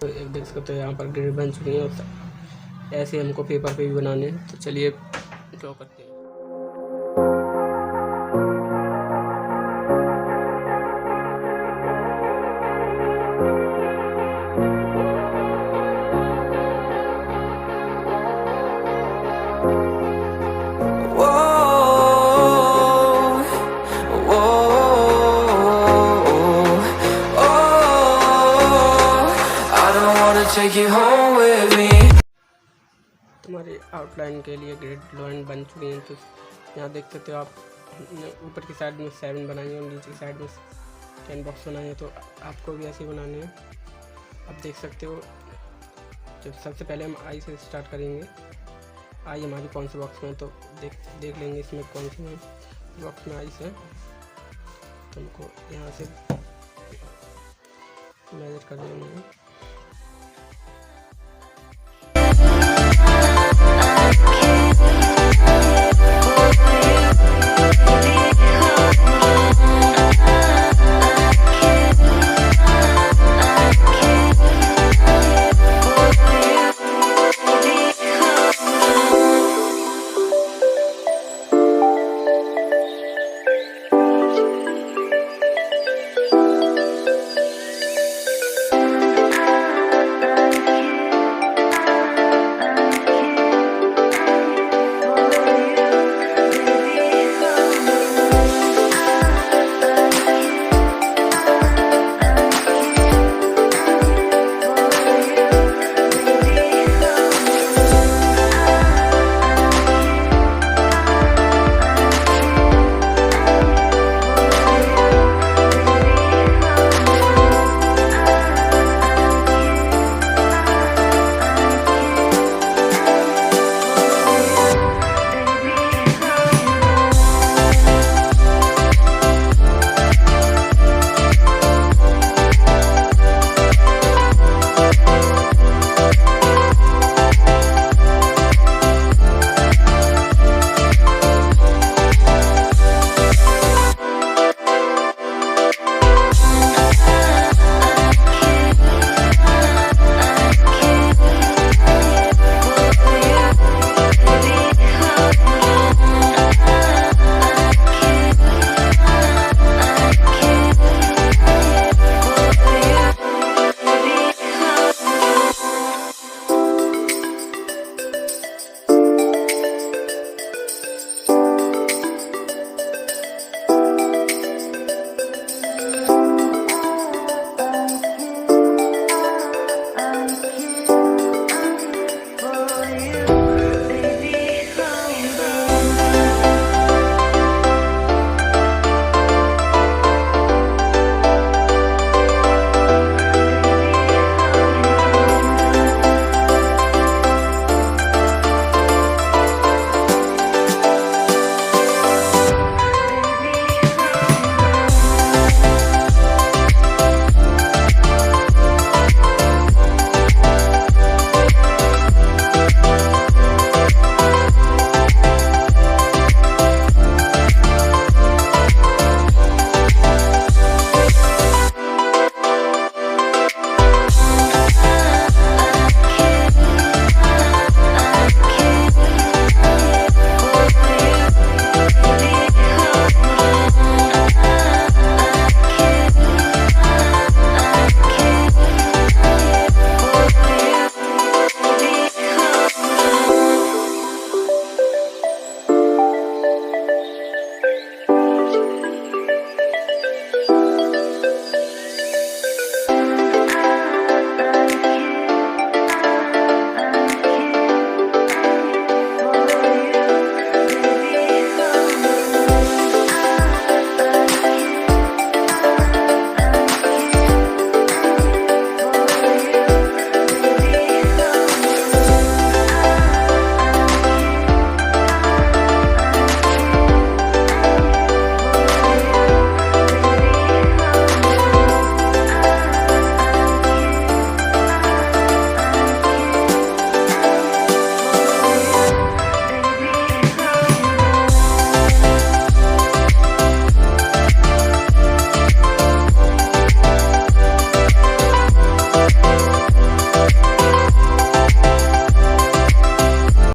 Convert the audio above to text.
तो एक देख सकते हो यहाँ पर ग्रिड बन चुकी है और ऐसे हमको पेपर पे भी बनाने हैं। तो चलिए ड्रॉ करते हैं। Take you home with me. तुम्हारे आउटलाइन के लिए ग्रिड लाइन बन चुकी है। तो यहाँ देख सकते हो आप, ऊपर की साइड में 7 बनाई है और नीचे की साइड में 10 बॉक्स बनाए हैं। तो आपको भी ऐसे बनाने हैं। आप देख सकते हो, जब सबसे पहले हम आई से स्टार्ट करेंगे। आई हमारी कौन से बॉक्स में है तो देख लेंगे इसमें कौन से बॉक्स में आई से। तुमको यहाँ से मेजर कर लेंगे।